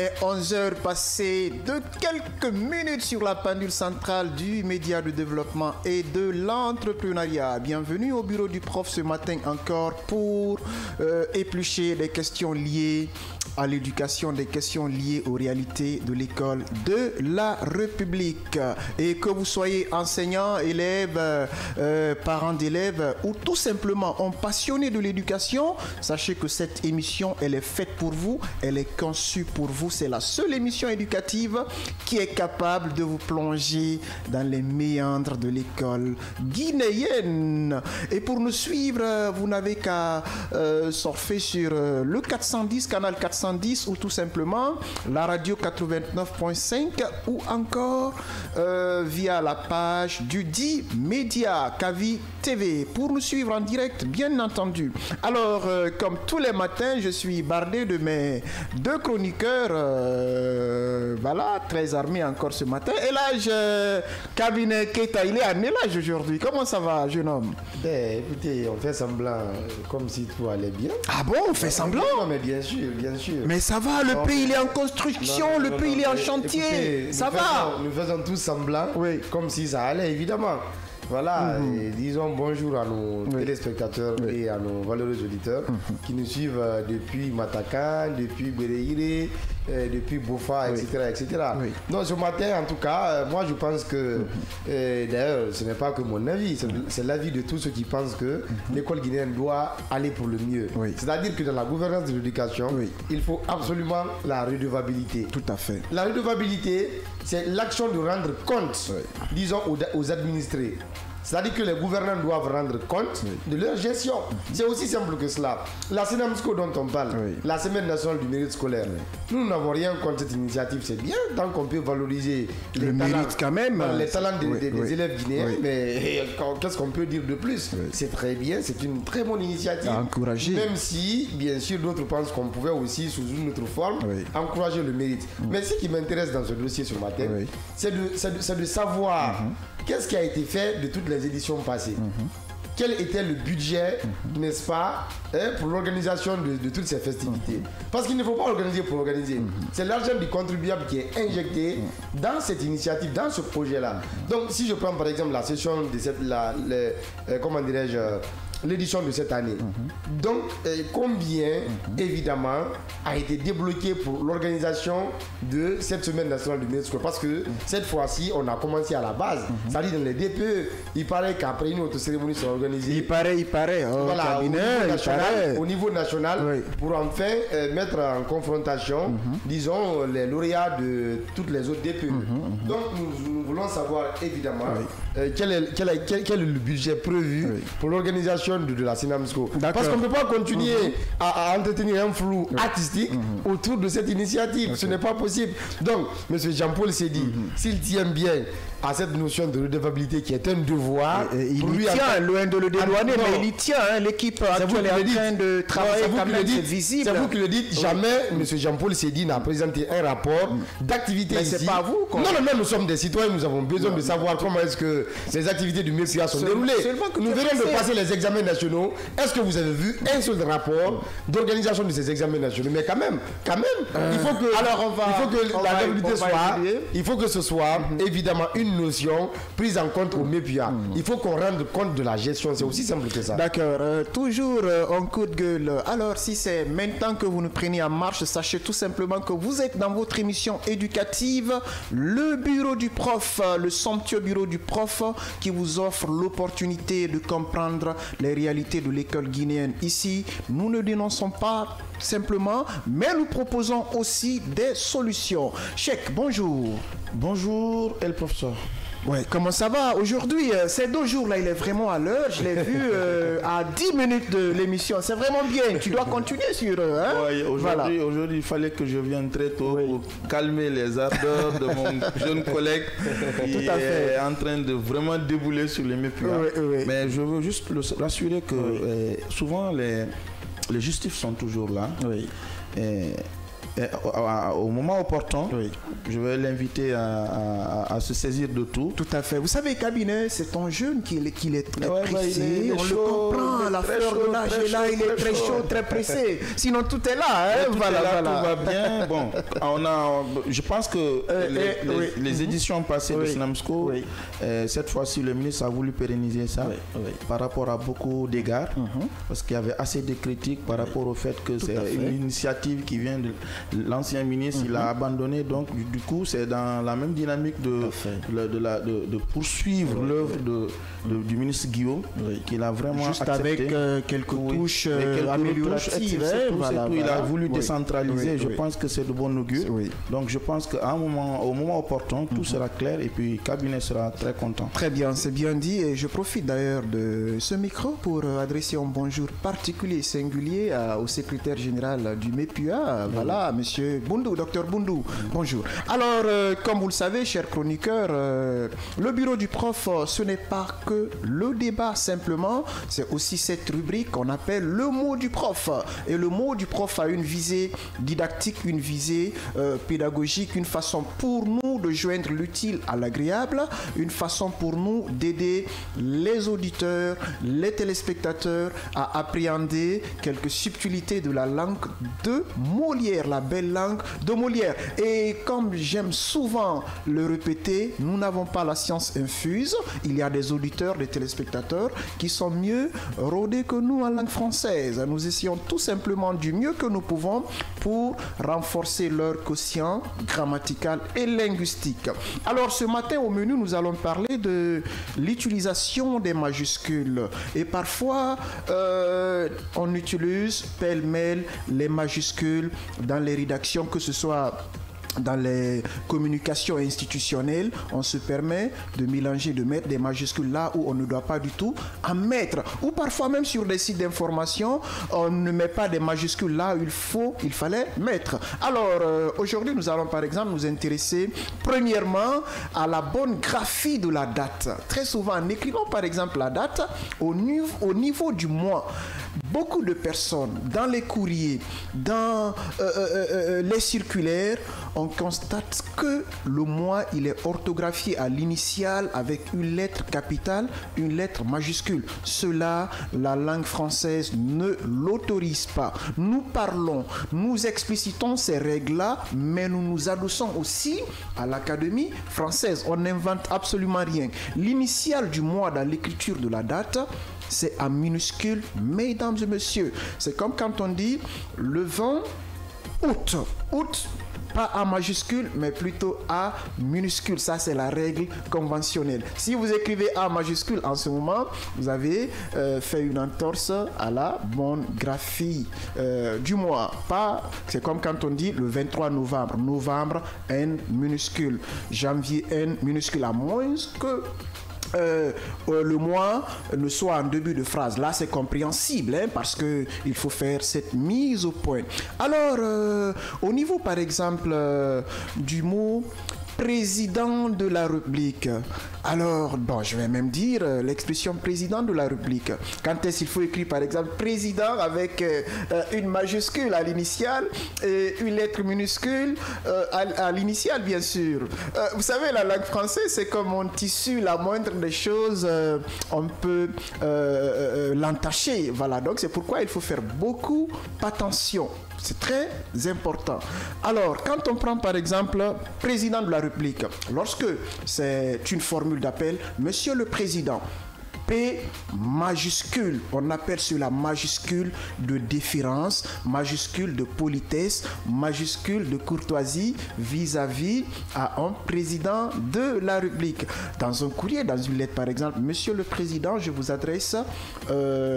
est 11h passées de quelques minutes sur la pendule centrale du média de développement et de l'entrepreneuriat. Bienvenue au bureau du prof ce matin encore pour éplucher des questions liées à l'éducation, des questions liées aux réalités de l'école de la République. Et que vous soyez enseignant, élève, parents d'élèves ou tout simplement un passionné de l'éducation, sachez que cette émission, elle est faite pour vous, elle est conçue pour vous. C'est la seule émission éducative qui est capable de vous plonger dans les méandres de l'école guinéenne. Et pour nous suivre, vous n'avez qu'à surfer sur le 410, canal 410, ou tout simplement la radio 89.5 ou encore via la page du dit média Kavi TV pour nous suivre en direct, bien entendu. Alors, comme tous les matins, je suis bardé de mes deux chroniqueurs, voilà, très armés encore ce matin. Et là, Cabinet Keita, il est à Nélage aujourd'hui. Comment ça va, jeune homme? Ben, écoutez, on fait semblant comme si tout allait bien. Ah bon, on fait semblant? Non, mais bien sûr, bien sûr. Mais ça va, le pays il est en construction, le pays il est en chantier. Écoutez, ça va. Nous faisons tous semblant, oui, comme si ça allait, évidemment. Voilà, et disons bonjour à nos téléspectateurs et à nos valeureux auditeurs qui nous suivent depuis Mataka, depuis Béréiré, depuis Bofa, etc. etc. Oui. Donc ce matin, en tout cas, moi je pense que, d'ailleurs, ce n'est pas que mon avis, c'est l'avis de tous ceux qui pensent que l'école guinéenne doit aller pour le mieux. Oui. C'est-à-dire que dans la gouvernance de l'éducation, il faut absolument la redevabilité. Tout à fait. La redevabilité, c'est l'action de rendre compte, disons, aux administrés. C'est-à-dire que les gouvernants doivent rendre compte de leur gestion. C'est aussi simple que cela. La SENAMSCO dont on parle, la Semaine nationale du mérite scolaire, nous n'avons rien contre cette initiative. C'est bien tant qu'on peut valoriser le mérite quand même. Les talents des élèves guinéens. Mais qu'est-ce qu'on peut dire de plus? C'est très bien, c'est une très bonne initiative. À encourager. Même si, bien sûr, d'autres pensent qu'on pouvait aussi, sous une autre forme, encourager le mérite. Mais ce qui m'intéresse dans ce dossier ce matin, c'est de savoir qu'est-ce qui a été fait de toutes les éditions passées. Quel était le budget, n'est-ce pas, pour l'organisation de toutes ces festivités? Parce qu'il ne faut pas organiser pour organiser. C'est l'argent du contribuable qui est injecté dans cette initiative, dans ce projet-là. Donc, si je prends par exemple la session de cette, comment dirais-je, l'édition de cette année. Donc, combien, évidemment, a été débloqué pour l'organisation de cette semaine nationale du mérite scolaire? Parce que cette fois-ci, on a commencé à la base. C'est-à-dire dans les DPE, il paraît qu'après une autre cérémonie sera organisée. Il paraît. Voilà, au niveau national, pour enfin mettre en confrontation, disons, les lauréats de toutes les autres DPE. Donc, nous voulons savoir, évidemment, quel est le budget prévu pour l'organisation de la SENAMSCO. Parce qu'on ne peut pas continuer à entretenir un flou artistique autour de cette initiative. Ce n'est pas possible. Donc, M. Jean-Paul s'est dit, s'il tient bien à cette notion de redevabilité qui est un devoir, il y tient, loin de le dédouaner, mais il y tient. L'équipe actuelle est en train de travailler quand même, c'est visible. C'est vous qui le dites. Jamais M. Jean-Paul Sédi n'a présenté un rapport d'activité ici. Mais c'est pas vous, quoi. Non, nous sommes des citoyens, nous avons besoin de savoir comment est-ce que ces activités du MEPIA sont déroulées. Nous venons de passer les examens nationaux. Est-ce que vous avez vu un seul rapport d'organisation de ces examens nationaux? Mais quand même, il faut que ce soit évidemment une notion prise en compte au MEPIA. Il faut qu'on rende compte de la gestion. C'est aussi simple que ça. D'accord. Toujours un coup de gueule. Alors, si c'est maintenant que vous nous prenez en marche, sachez tout simplement que vous êtes dans votre émission éducative, le bureau du prof, le somptueux bureau du prof qui vous offre l'opportunité de comprendre les réalités de l'école guinéenne. Ici, nous ne dénonçons pas simplement, mais nous proposons aussi des solutions. Cheikh, bonjour. Bonjour, el professeur. Ouais, comment ça va? Aujourd'hui, ces 2 jours-là, il est vraiment à l'heure. Je l'ai vu à 10 minutes de l'émission. C'est vraiment bien. Tu dois continuer sur eux. Hein? Oui, aujourd'hui, il fallait que je vienne très tôt pour calmer les ardeurs de mon jeune collègue qui est en train de vraiment débouler sur les MEPIA. Mais je veux juste le rassurer que souvent, les justifs sont toujours là. au moment opportun, je vais l'inviter à se saisir de tout. Tout à fait. Vous savez, Cabinet, c'est un jeune qui est très pressé. On le comprend, la fleur de l'âge est là, il est très chaud, très pressé. Sinon, tout est là. Hein? Tout va bien. Bon, je pense que les éditions passées de SNAMSCO, cette fois-ci, le ministre a voulu pérenniser ça par rapport à beaucoup d'égards, parce qu'il y avait assez de critiques par rapport au fait que c'est une initiative qui vient de l'ancien ministre, il a abandonné, donc du coup c'est dans la même dynamique de poursuivre l'œuvre du ministre Guillaume, qu'il a vraiment juste accepté. Avec quelques touches amélioratives. Il a voulu décentraliser, je pense que c'est de bon augure. Donc je pense qu'au moment opportun, tout sera clair et puis le cabinet sera très content. Très bien, c'est bien dit, et je profite d'ailleurs de ce micro pour adresser un bonjour particulier, singulier au secrétaire général du MEPUA, voilà, monsieur Boundou, docteur Boundou. Bonjour. Alors, comme vous le savez, chers chroniqueurs, le bureau du prof, ce n'est pas que le débat simplement, c'est aussi cette rubrique qu'on appelle le mot du prof. Et le mot du prof a une visée didactique, une visée pédagogique, une façon pour nous de joindre l'utile à l'agréable, une façon pour nous d'aider les auditeurs, les téléspectateurs à appréhender quelques subtilités de la langue de Molière, la belle langue de Molière. Et comme j'aime souvent le répéter, nous n'avons pas la science infuse. Il y a des auditeurs, des téléspectateurs qui sont mieux rodés que nous en langue française. Nous essayons tout simplement du mieux que nous pouvons pour renforcer leur quotient grammatical et linguistique. Alors ce matin au menu, nous allons parler de l'utilisation des majuscules. Et parfois, on utilise pêle-mêle les majuscules dans les rédactions, que ce soit dans les communications institutionnelles, on se permet de mélanger, de mettre des majuscules là où on ne doit pas du tout en mettre. Ou parfois même sur des sites d'information, on ne met pas des majuscules là où il fallait mettre. Alors, aujourd'hui, nous allons par exemple nous intéresser premièrement à la bonne graphie de la date. Très souvent, en écrivant par exemple la date au niveau du mois, beaucoup de personnes, dans les courriers, dans les circulaires, on constate que le mois, il est orthographié à l'initiale avec une lettre capitale, une lettre majuscule. Cela, la langue française ne l'autorise pas. Nous parlons, nous explicitons ces règles-là, mais nous nous adossons aussi à l'Académie française. On n'invente absolument rien. L'initiale du mois dans l'écriture de la date, c'est en minuscule, mesdames et messieurs. C'est comme quand on dit le 20 août. Août, pas A majuscule, mais plutôt A minuscule. Ça, c'est la règle conventionnelle. Si vous écrivez A majuscule en ce moment, vous avez fait une entorse à la bonne graphie du mois. C'est comme quand on dit le 23 novembre. Novembre, N minuscule. Janvier, N minuscule. À moins que le mois ne soit en début de phrase. Là, c'est compréhensible, hein, parce qu'il faut faire cette mise au point. Alors, au niveau, par exemple, du mot président de la République. Alors, bon, je vais même dire l'expression président de la République. Quand est-ce qu'il faut écrire, par exemple, président avec une majuscule à l'initiale et une lettre minuscule à l'initiale, bien sûr. Vous savez, la langue française, c'est comme un tissu, la moindre des choses, on peut l'entacher. Voilà, donc c'est pourquoi il faut faire beaucoup attention. C'est très important. Alors, quand on prend par exemple président de la République, lorsque c'est une formule d'appel, Monsieur le Président, P majuscule, on appelle cela majuscule de déférence, majuscule de politesse, majuscule de courtoisie vis-à-vis à un président de la République. Dans un courrier, dans une lettre par exemple, Monsieur le Président, je vous adresse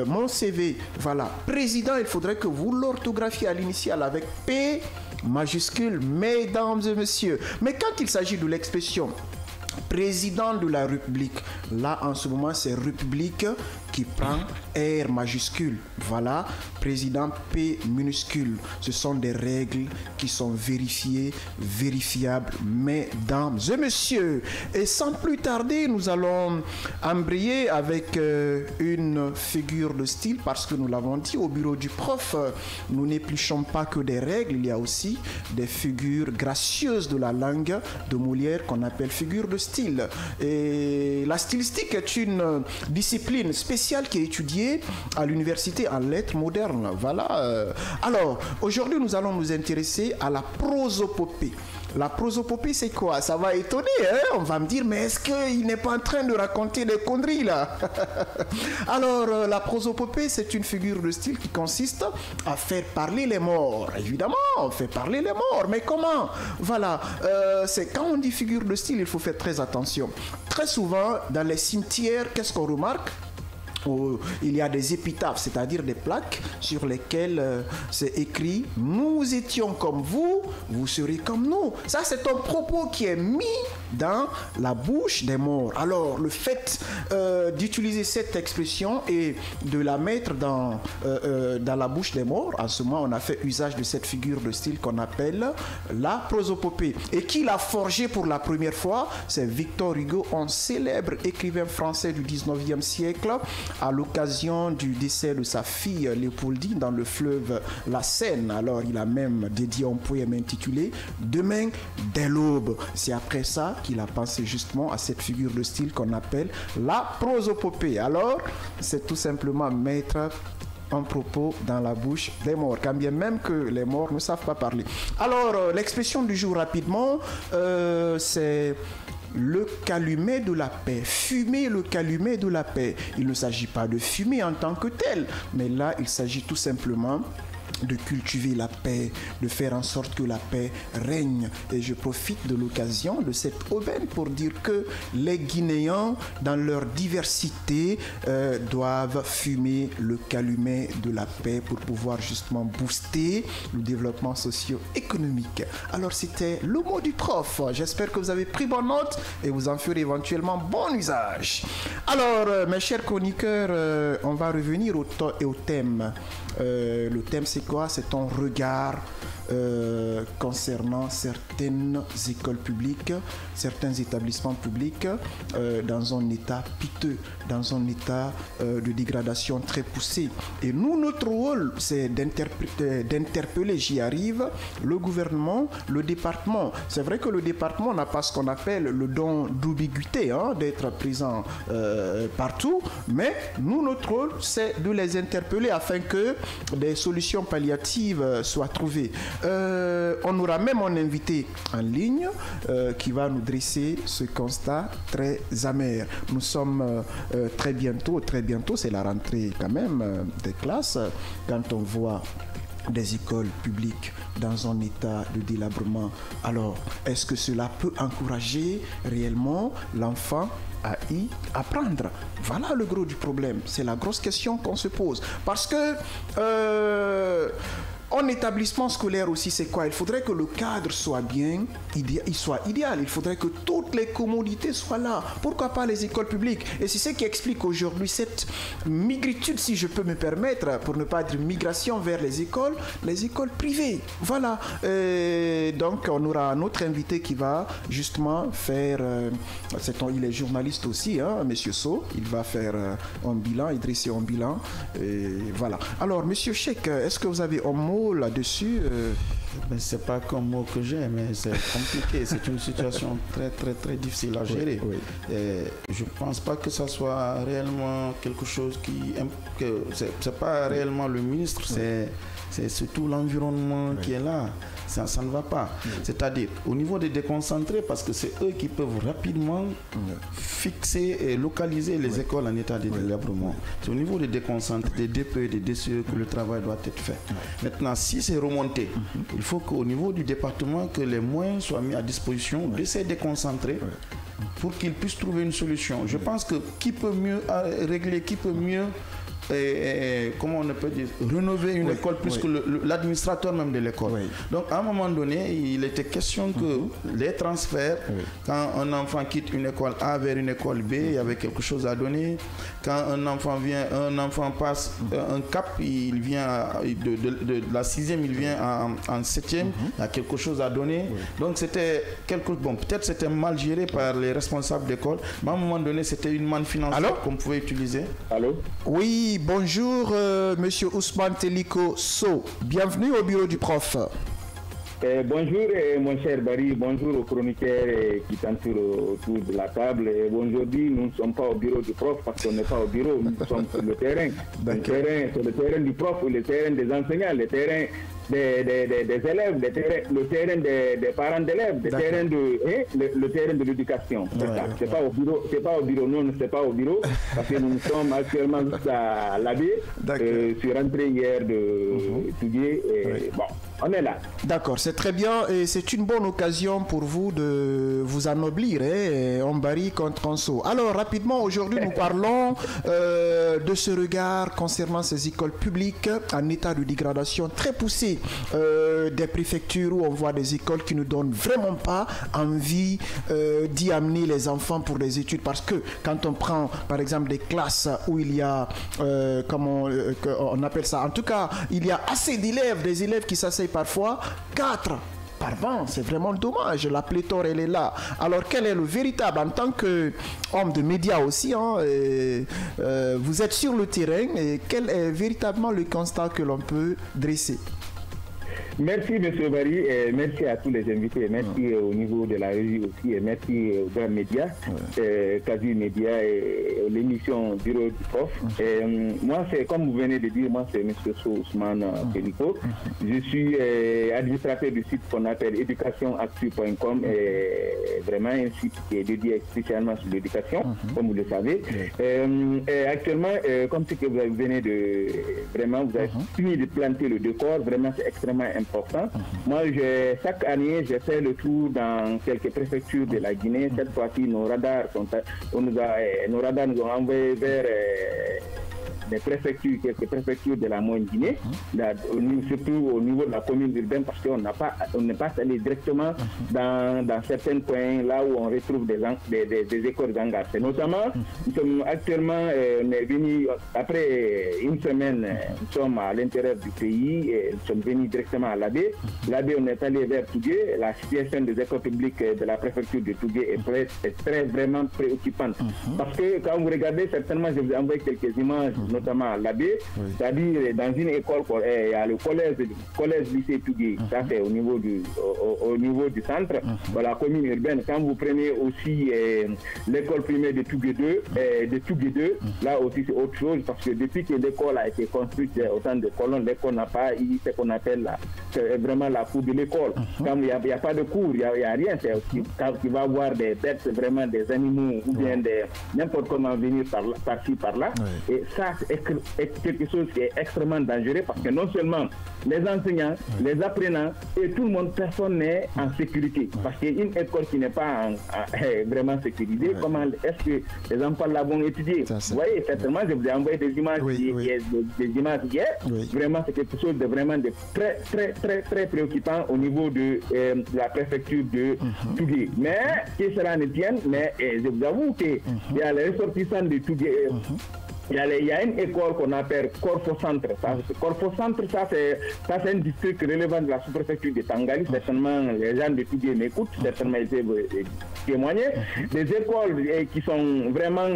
mon CV. Voilà, Président, il faudrait que vous l'orthographiez à l'initiale avec P majuscule, mesdames et messieurs. Mais quand il s'agit de l'expression président de la République, là en ce moment c'est République qui prend R majuscule. Voilà, président P minuscule. Ce sont des règles qui sont vérifiées, vérifiables, mesdames et messieurs. Et sans plus tarder, nous allons embrayer avec une figure de style, parce que nous l'avons dit au bureau du prof, nous n'épluchons pas que des règles, il y a aussi des figures gracieuses de la langue de Molière qu'on appelle figure de style. Et la stylistique est une discipline spéciale qui est étudiée à l'université en lettres modernes. Voilà. Alors, aujourd'hui, nous allons nous intéresser à la prosopopée. La prosopopée, c'est quoi? Ça va étonner, hein? On va me dire, mais est-ce qu'il n'est pas en train de raconter des conneries, là? Alors, la prosopopée, c'est une figure de style qui consiste à faire parler les morts. Évidemment, on fait parler les morts, mais comment? Voilà, c'est quand on dit figure de style, il faut faire très attention. Très souvent, dans les cimetières, qu'est-ce qu'on remarque? Il y a des épitaphes, c'est-à-dire des plaques sur lesquelles c'est écrit « Nous étions comme vous, vous serez comme nous ». Ça, c'est un propos qui est mis dans la bouche des morts. Alors, le fait d'utiliser cette expression et de la mettre dans la bouche des morts, en ce moment, on a fait usage de cette figure de style qu'on appelle la prosopopée. Et qui l'a forgée pour la première fois? C'est Victor Hugo, un célèbre écrivain français du 19e siècle, à l'occasion du décès de sa fille Léopoldine dans le fleuve la Seine. Alors il a même dédié un poème intitulé « Demain dès l'aube ». C'est après ça qu'il a pensé justement à cette figure de style qu'on appelle la prosopopée. Alors c'est tout simplement mettre un propos dans la bouche des morts, quand bien même que les morts ne savent pas parler. Alors l'expression du jour rapidement, c'est le calumet de la paix. Fumer le calumet de la paix. Il ne s'agit pas de fumer en tant que tel, mais là, il s'agit tout simplement de cultiver la paix, de faire en sorte que la paix règne. Et je profite de l'occasion de cette aubaine pour dire que les Guinéens, dans leur diversité, doivent fumer le calumet de la paix pour pouvoir justement booster le développement socio-économique. Alors c'était le mot du prof. J'espère que vous avez pris bonne note et vous en ferez éventuellement bon usage. Alors, mes chers chroniqueurs, on va revenir au thème. Le thème, c'est quoi? C'est ton regard concernant certaines écoles publiques, certains établissements publics dans un état piteux, dans un état de dégradation très poussé. Et nous, notre rôle, c'est d'interpeller, j'y arrive, le gouvernement, le département. C'est vrai que le département n'a pas ce qu'on appelle le don d'ubiquité, hein, d'être présent partout, mais nous, notre rôle, c'est de les interpeller afin que des solutions palliatives soient trouvées. On aura même un invité en ligne qui va nous dresser ce constat très amer. Nous sommes très bientôt, c'est la rentrée quand même des classes, quand on voit des écoles publiques dans un état de délabrement. Alors, est-ce que cela peut encourager réellement l'enfant à y apprendre? Voilà le gros du problème. C'est la grosse question qu'on se pose. Parce que en établissement scolaire aussi, c'est quoi? Il faudrait que le cadre soit bien, il soit idéal. Il faudrait que toutes les commodités soient là. Pourquoi pas les écoles publiques? Et c'est ce qui explique aujourd'hui cette migritude, si je peux me permettre, pour ne pas dire migration vers les écoles privées. Voilà. Donc, on aura un autre invité qui va justement faire... il est journaliste aussi, hein, Monsieur So. Il va faire un bilan, il dresser un bilan. Et voilà. Alors, Monsieur Cheikh, est-ce que vous avez un mot là-dessus? C'est pas comme mot que j'ai, mais c'est compliqué. C'est une situation très très très difficile à gérer. Oui, oui. Et je pense pas que ça soit réellement quelque chose c'est pas réellement le ministre, c'est surtout l'environnement qui est là. Ça ne va pas. C'est-à-dire, au niveau des déconcentrés, parce que c'est eux qui peuvent rapidement fixer et localiser les écoles en état de délabrement. C'est au niveau des déconcentrés, des DPE, des DCE que le travail doit être fait. Maintenant, si c'est remonté, il faut qu'au niveau du département, que les moyens soient mis à disposition de ces déconcentrés pour qu'ils puissent trouver une solution. Je pense que qui peut mieux régler, qui peut mieux comment on peut dire, rénover une école plus que l'administrateur même de l'école. Donc à un moment donné, il était question que les transferts, quand un enfant quitte une école A vers une école B, il y avait quelque chose à donner. Quand un enfant passe un cap, il vient de la 6e, il vient en 7e, il y a quelque chose à donner. Donc c'était peut-être c'était mal géré par les responsables d'école, mais à un moment donné, c'était une manne financière qu'on pouvait utiliser. Allô? Oui, bonjour, monsieur Ousmane Teliko So. Bienvenue au bureau du prof. Bonjour mon cher Barry, bonjour aux chroniqueurs qui t'entourent autour de la table. Aujourd'hui, nous ne sommes pas au bureau du prof parce qu'on n'est pas au bureau, nous sommes sur le terrain. C'est le terrain du prof ou le terrain des enseignants, le terrain des élèves, le terrain des parents d'élèves, le terrain de l'éducation. C'est pas au bureau, nous ne sommes pas au bureau parce que nous sommes actuellement à l'AB, sur rentrée hier de Tougué. Bon, on est là. D'accord, c'est très bien et c'est une bonne occasion pour vous de vous anoblir, Ombari contre Anso. Alors rapidement, aujourd'hui nous parlons de ce regard concernant ces écoles publiques en état de dégradation très poussée. Des préfectures où on voit des écoles qui ne donnent vraiment pas envie d'y amener les enfants pour des études, parce que quand on prend par exemple des classes où il y a on appelle ça, en tout cas il y a assez d'élèves, des élèves qui s'asseyent parfois 4 par banc, c'est vraiment dommage, la pléthore elle est là. Alors quel est le véritable, en tant qu'homme de médias aussi, vous êtes sur le terrain, et quel est véritablement le constat que l'on peut dresser? Merci M. Barry, et merci à tous les invités, merci au niveau de la régie aussi, et merci aux grands médias, Quasi Média et l'émission Bureau du Prof. Moi, c'est comme vous venez de dire, moi c'est M. Ousmane Teliko. Je suis administrateur du site qu'on appelle educationactu.com, et vraiment un site qui est dédié spécialement sur l'éducation, comme vous le savez. Et actuellement, comme ce que vous venez de... Vraiment, vous avez fini de planter le décor, vraiment c'est extrêmement important. Moi, chaque année, je fais le tour dans quelques préfectures de la Guinée. Cette fois-ci, nos radars nous ont envoyés vers des préfectures, quelques préfectures de la moyenne Guinée, surtout au niveau de la commune urbaine, parce qu'on n'est pas allé directement dans certains coins là où on retrouve des écoles d'engagement. Notamment, nous sommes actuellement, on est venus, après une semaine, nous sommes à l'intérieur du pays, et nous sommes venus directement à l'Abbé. L'Abbé, on est allé vers Tougué. La situation des écoles publiques de la préfecture de Tougué est très vraiment préoccupante. Parce que quand vous regardez, certainement, je vous ai envoyé quelques images, notamment à l'Abbé, c'est-à-dire dans une école, il y a le collège lycée Tougué, ça c'est au niveau du centre, dans la commune urbaine. Quand vous prenez aussi l'école primaire de Tougué 2, là aussi c'est autre chose, parce que depuis que l'école a été construite autant de colonnes, l'école n'a pas eu ce qu'on appelle vraiment la cour de l'école. Quand il n'y a pas de cours, il n'y a rien, c'est aussi quand tu vas voir des bêtes, vraiment des animaux, ou bien n'importe comment venir par-ci, par-là. Et ça, c'est quelque chose qui est extrêmement dangereux, parce que non seulement les enseignants, les apprenants et tout le monde, personne n'est en sécurité. Parce qu'une école qui n'est pas vraiment sécurisée, comment est-ce que les enfants là vont étudier? Vous voyez, certainement, je vous ai envoyé des images des images hier. Vraiment, c'est quelque chose de vraiment de très, très, très, très préoccupant au niveau de la préfecture de Tougué. Mais, que cela ne tienne, mais je vous avoue qu'il y a les ressortissants de Tougué. Il y a une école qu'on appelle Corfo-Centre. Corfo-Centre, ça c'est un district relevant de la sous-préfecture de Tangali. Certainement, les gens de Tougué m'écoutent, certainement ils peuvent témoigner. Des écoles qui sont vraiment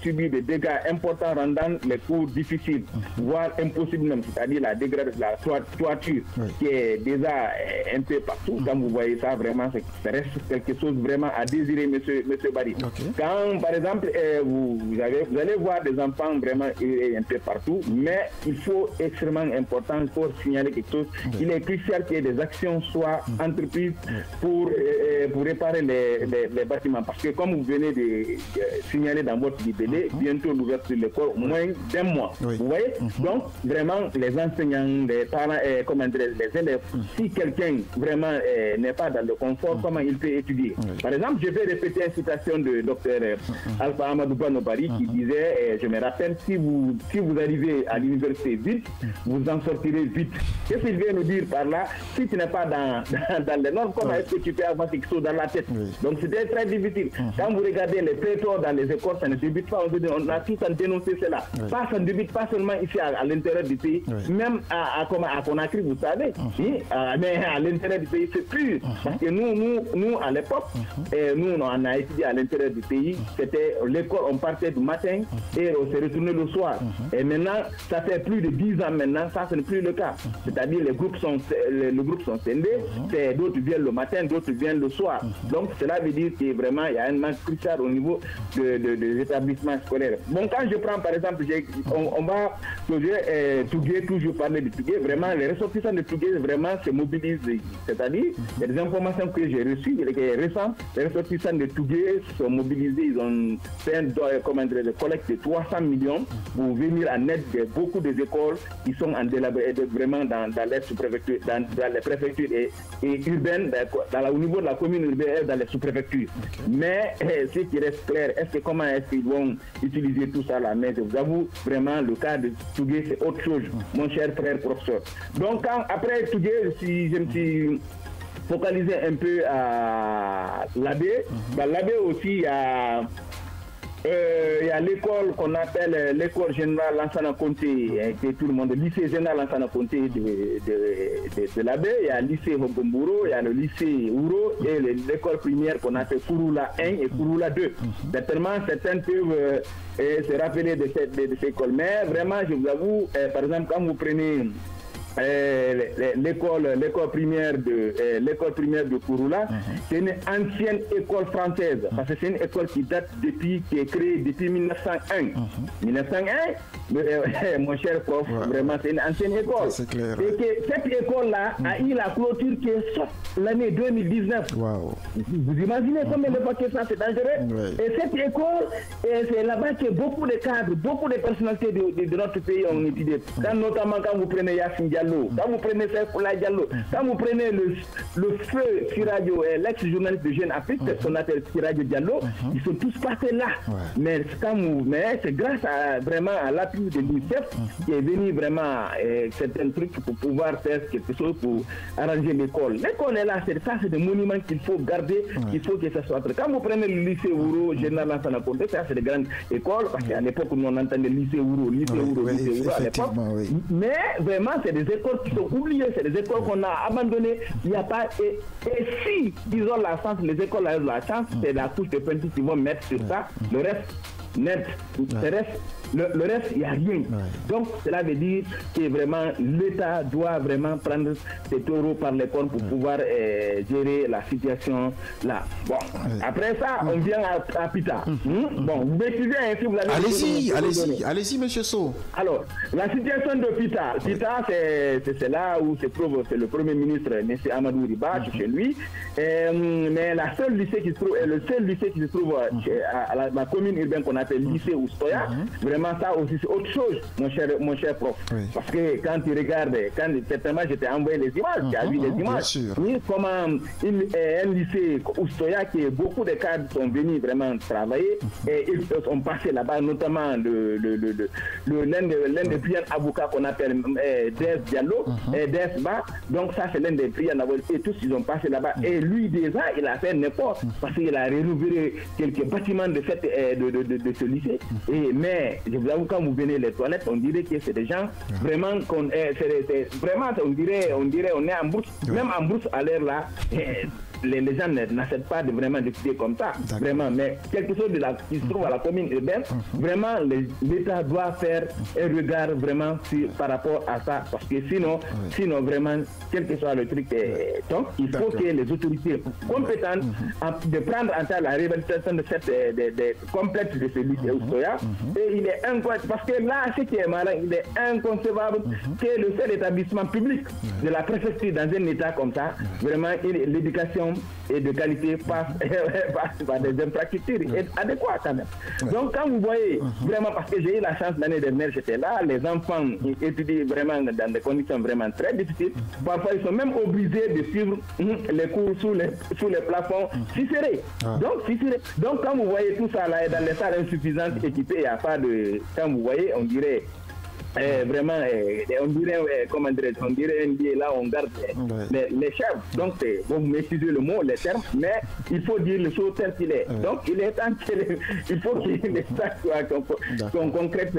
subies des dégâts importants, rendant les cours difficiles, voire impossibles même, c'est-à-dire la dégradation de la toiture qui est déjà un peu partout. Quand vous voyez ça, vraiment, ça reste quelque chose vraiment à désirer, monsieur Barry. Quand, par exemple, vous allez voir des enfants vraiment un peu partout, mais il faut extrêmement important pour signaler quelque chose. Il est crucial que des actions soient entreprises pour réparer les les bâtiments. Parce que comme vous venez de signaler dans votre libellé, bientôt l'ouverture de l'école, moins d'1 mois. Vous voyez? Donc, vraiment, les enseignants, les parents, les élèves, si quelqu'un vraiment n'est pas dans le confort, comment il peut étudier? Par exemple, je vais répéter une citation de Dr Alpha Amadou Banobari qui disait, je me rappelle, si vous arrivez à l'université vite, vous en sortirez vite. Qu'est-ce qu'il vient nous dire par là? Si tu n'es pas dans les normes, comment est-ce que tu peux avoir quelque chose dans la tête? Donc c'était très difficile. Quand vous regardez les prétors dans les écoles, ça ne débute pas. On a tous à dénoncer cela. Ça ne débute pas seulement ici à l'intérieur du pays, même à Conakry, vous savez. Mais à l'intérieur du pays, c'est plus. Parce que nous à l'époque, nous on a étudié à l'intérieur du pays, c'était l'école, on partait du matin et on s'est retourné le soir. Et maintenant, ça fait plus de 10 ans maintenant, ça ce n'est plus le cas. C'est-à-dire les groupes sont scindés, d'autres viennent le matin, d'autres viennent le soir. Donc cela veut dire qu'il y a un manque crucial au niveau des établissements scolaires. Bon, quand je prends par exemple, on va toujours parler de Tougué, vraiment les ressortissants de Tougué vraiment se mobilisent. C'est-à-dire, il y a des informations que j'ai reçues, récentes, les ressortissants de Tougué sont mobilisés, ils ont fait une collecte de 300 millions pour venir en aide de beaucoup des écoles qui sont vraiment dans les sous-préfectures, dans les préfectures et urbaines, au niveau de la commune urbaine, dans les sous-préfectures. Mais ce qui reste clair, comment est-ce qu'ils vont utiliser tout ça là? Mais je vous avoue, vraiment, le cas de Tougué, c'est autre chose, mon cher frère professeur. Donc, après Tougué, je me suis focalisé un peu à l'ABé. Dans l'ABé aussi, il y a l'école qu'on appelle l'école générale Lansana Conté, que tout le monde, le lycée général Lansana Conté de l'Abbé, il y a le lycée Hogomburo, il y a le lycée Ouro et l'école primaire qu'on appelle Kouroula 1 et Kouroula 2. Certainement, certains peuvent se rappeler de cette école, mais vraiment, je vous avoue, par exemple, quand vous prenez l'école primaire de Kouroula, c'est une ancienne école française, parce que c'est une école qui est créée depuis 1901. 1901, mon cher prof, vraiment c'est une ancienne école. C'est clair. Et que cette école-là a eu la clôture qui est sauf l'année 2019. Wow. Vous imaginez combien de fois que ça c'est dangereux? Et cette école, c'est là-bas que beaucoup de cadres, beaucoup de personnalités de notre pays ont étudié. Notamment quand vous prenez Yassine Diallo, quand vous prenez Saïfoula Diallo, quand vous prenez le feu Siradio, l'ex-journaliste de Jeune Afrique, qu'on appelle Siradio Diallo, ils sont tous passés là. Mais c'est grâce vraiment à l'appui de l'UNICEF qui est venu vraiment certains trucs pour pouvoir faire quelque chose pour arranger l'école. L'école est là, c'est des monuments qu'il faut garder, il faut que ça soit. Quand vous prenez le lycée Ouro, Général Lansana Conté, ça c'est des grandes écoles, parce qu'à l'époque on entendait lycée Ouro à l'époque. Mais vraiment c'est des écoles qui sont oubliées, c'est des écoles qu'on a abandonnées. Il n'y a pas. Et si ils ont la chance, les écoles ont la chance, c'est la couche de peinture qu'ils vont mettre sur ça. Le reste, net. Le reste, il n'y a rien. Donc, cela veut dire que vraiment, l'État doit vraiment prendre ses taureaux par les cornes pour pouvoir gérer la situation là. Bon, après ça, on vient à Pita. Bon, vous m'excusez si vous avez... Allez-y, monsieur Sow. Alors, la situation de Pita. Pita, c'est là où se trouve, c'est le Premier ministre, M. Amadou Riba, chez lui. Mais le seul lycée qui se trouve à la commune urbaine qu'on appelle lycée Oustoya, vraiment ça aussi c'est autre chose, mon cher prof. Parce que quand tu regardes, certainement j'étais envoyé les images, tu as vu les images. Oui, comment un lycée Oustoya qui beaucoup de cadres sont venus vraiment travailler et ils ont passé là-bas, notamment l'un des brillants avocats qu'on appelle Des Diallo, Des Ba. Donc ça c'est l'un des brillants avocats et tous ils ont passé là-bas. Et lui déjà il a fait n'importe parce qu'il a rénové quelques bâtiments de ce lycée. Mais je vous avoue, quand vous venez les toilettes, on dirait que c'est des gens vraiment vraiment on dirait on est en bourse. Même en bourse à l'air là. Les gens n'acceptent pas vraiment d'étudier comme ça, vraiment, mais quelque chose qui se trouve à la commune urbaine, vraiment l'État doit faire un regard vraiment par rapport à ça, parce que sinon vraiment, quel que soit le truc, donc il faut que les autorités compétentes de prendre en charge la réhabilitation de cette complexe de ce lycée Oustoya, et il est inconcevable, parce que là, ce qui est malin, il est inconcevable que le seul établissement public de la préfecture dans un état comme ça, vraiment l'éducation d'éducation et de qualité passe par des infrastructures adéquates quand même. Donc quand vous voyez, vraiment, parce que j'ai eu la chance l'année dernière, j'étais là, les enfants étudient vraiment dans des conditions vraiment très difficiles. Parfois, ils sont même obligés de suivre les cours sous les plafonds ficelés. Donc quand vous voyez tout ça là, dans les salles insuffisantes équipées, il n'y a pas de... Quand vous voyez, on dirait... vraiment, on dirait un lieu là où on garde les chèvres. Donc, vous maîtrisez le mot, les termes, mais il faut dire les choses telles qu'il est. Donc, il est temps qu'il faut que les actes concrètes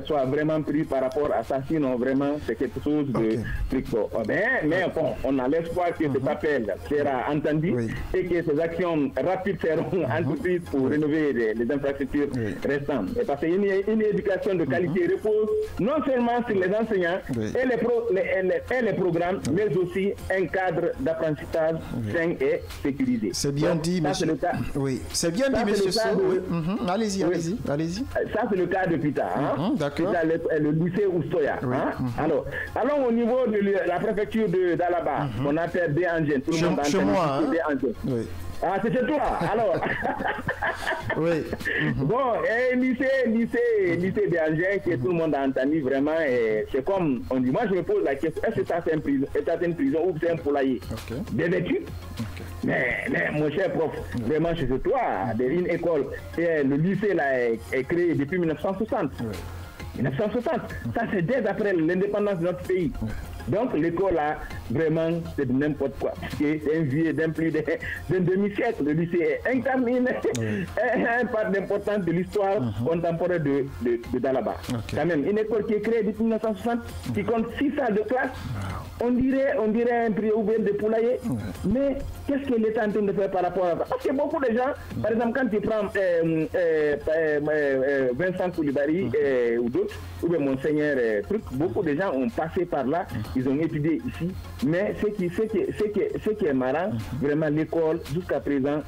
soient vraiment pris par rapport à ça. Sinon, vraiment, c'est quelque chose de fricot. Mais bon, on a l'espoir que cet appel sera entendu et que ces actions rapides seront entreprises pour rénover les infrastructures restantes. Et parce qu'une éducation de qualité repose non seulement sur les enseignants et les programmes, mais aussi un cadre d'apprentissage sain et sécurisé. C'est bien dit, monsieur. Oui, c'est bien dit, monsieur Sow. Allez-y. Ça, c'est le cas de Pita. D'accord. Le lycée Oustoya. Alors, allons au niveau de la préfecture d'Alaba. On appelle Béangène. Tout le monde chez moi. Ah, c'est chez toi. Alors, bon, lycée Béangène, que tout le monde a entendu vraiment, c'est comme on dit. Moi, je me pose la question, est-ce que ça c'est une prison ou c'est un poulailler dévêtu? Mais mon cher prof, vraiment chez toi, une école, le lycée là est créé depuis 1960. 1960, ça c'est dès après l'indépendance de notre pays. Donc l'école là, vraiment, c'est de n'importe quoi. Parce que c'est un vieux d'un plus d'un demi-siècle. Le lycée est incarné un part d'importance de l'histoire contemporaine de Dalaba. Quand même, une école qui est créée depuis 1960, qui compte 6 salles de classe. On dirait un prix ouvert de poulailler. Mais qu'est-ce que l'État est en train de faire par rapport à ça? Parce que beaucoup de gens, par exemple, quand tu prends Vincent Koulibaly ou d'autres, ou bien Monseigneur beaucoup de gens ont passé par là, ils ont étudié ici. Mais ce qui est marrant, vraiment l'école, jusqu'à présent,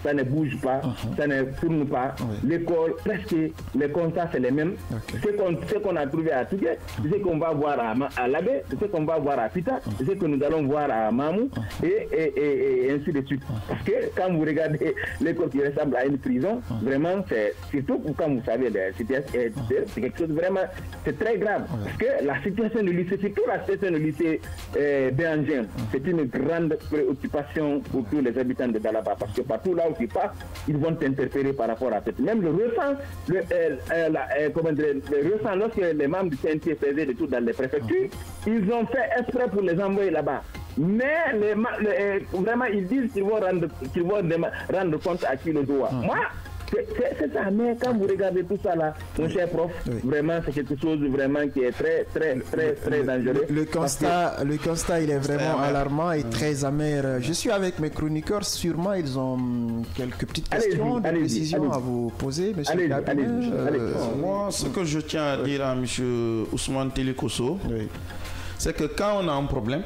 ça ne bouge pas, ça ne tourne pas. L'école, presque les constats, c'est les mêmes. Ce qu'on a trouvé à Tougué, c'est ce qu'on va voir à Labé, c'est ce qu'on va voir à Pita, c'est ce que nous allons voir à Mamou, et ainsi de suite. Parce que quand vous regardez l'école qui ressemble à une prison, vraiment, c'est surtout quand vous savez, c'est quelque chose vraiment, c'est très grave. Parce que la situation du lycée, surtout la situation du lycée Béangène, c'est une grande préoccupation pour tous les habitants de Dalaba. Parce que partout là où tu passes, ils vont t'interférer par rapport à ça. Même le ressent, lorsque les membres du CNT faisaient des tours dans les préfectures, ils ont fait exprès pour les envoyer là-bas. Mais vraiment, ils disent qu'ils vont rendre compte à qui le doit. Moi, c'est ça, mais quand vous regardez tout ça là, mon cher prof, vraiment c'est quelque chose vraiment qui est très dangereux. Le constat il est vraiment alarmant et très amer. Je suis avec mes chroniqueurs, sûrement ils ont quelques petites questions de précision à vous poser, monsieur Gabin. Moi, ce que je tiens à dire à monsieur Ousmane Télékosso, c'est que quand on a un problème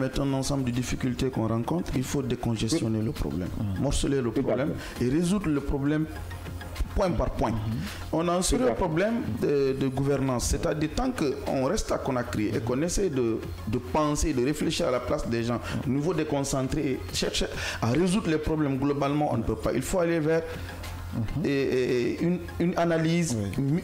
est un ensemble de difficultés qu'on rencontre, il faut décongestionner le problème, morceler le problème et résoudre le problème point par point. On a un seul problème de gouvernance, c'est-à-dire tant qu'on reste à Conakry et qu'on essaie de penser, de réfléchir à la place des gens, au niveau déconcentré et chercher à résoudre les problèmes globalement, on ne peut pas. Il faut aller vers et une analyse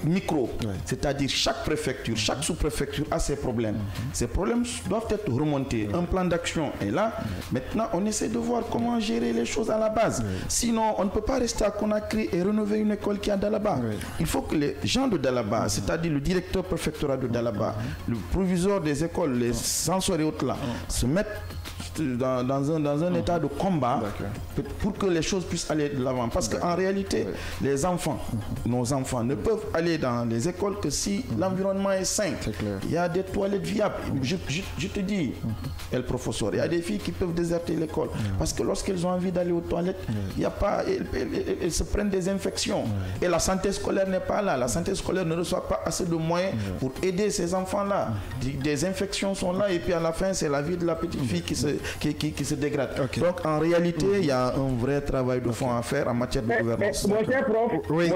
micro, c'est-à-dire chaque préfecture, chaque sous-préfecture a ses problèmes. Ces problèmes doivent être remontés. Un plan d'action est là. Maintenant, on essaie de voir comment gérer les choses à la base. Sinon, on ne peut pas rester à Conakry et rénover une école qui est à Dalaba. Il faut que les gens de Dalaba, c'est-à-dire le directeur préfectoral de Dalaba, le proviseur des écoles, les censeurs et autres là, se mettent dans un état de combat pour que les choses puissent aller de l'avant. Parce qu'en réalité, les enfants, nos enfants, ne peuvent aller dans les écoles que si l'environnement est sain. Il y a des toilettes viables. Je te dis, le professeur, il y a des filles qui peuvent déserter l'école parce que lorsqu'elles ont envie d'aller aux toilettes, il y a pas, elles se prennent des infections. Et la santé scolaire n'est pas là. La santé scolaire ne reçoit pas assez de moyens pour aider ces enfants-là. Des infections sont là et puis à la fin, c'est la vie de la petite fille qui se dégradent. Donc en réalité, il y a un vrai travail de fond à faire en matière de gouvernance. Mon cher prof, oui,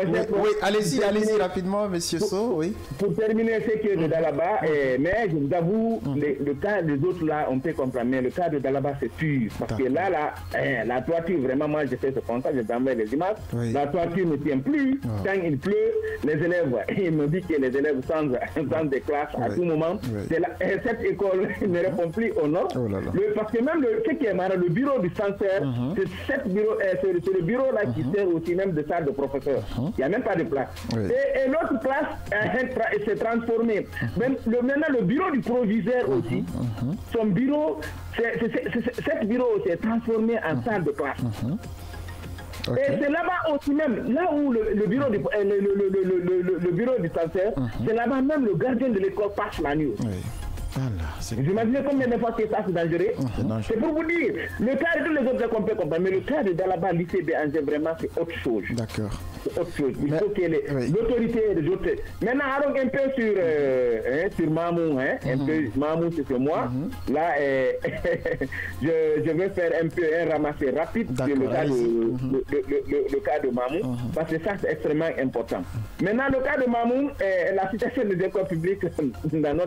allez-y rapidement, monsieur So. Oui. Pour terminer ce qui est de Dalaba, mais je vous avoue, le cas des autres là, on peut comprendre, mais le cas de Dalaba, c'est pur. Parce que là, la toiture, vraiment, moi, j'ai fait ce constat, j'ai envoyé les images. Oui. La toiture ne tient plus. Quand il pleut, les élèves, ils me disent que les élèves changent de classe à tout moment. Cette école ne répond plus aux normes. Parce que même ce qui est marrant, le bureau du censeur, c'est le bureau là qui sert aussi même de salle de professeur. Il n'y a même pas de place. Et l'autre place s'est transformée. Maintenant, le bureau du proviseur aussi, son bureau, cet bureau s'est transformé en salle de classe. Et c'est là-bas aussi même, là où le bureau du censeur, c'est là-bas même le gardien de l'école passe la nuit. Voilà, vous imaginez combien de fois que ça c'est dangereux? C'est pour vous dire, le cas de tous les autres qu'on peut comprendre, mais le cas de Dalaba, lycée d'Angers, vraiment c'est autre chose. D'accord. C'est autre chose. Il faut que l'autorité des autres. Maintenant, allons un peu sur Mamou. Un peu, Mamou, c'est moi. Là, je vais faire un peu un ramassé rapide sur le cas de Mamou, parce que ça c'est extrêmement important. Maintenant, le cas de Mamou, la situation des écoles publiques dans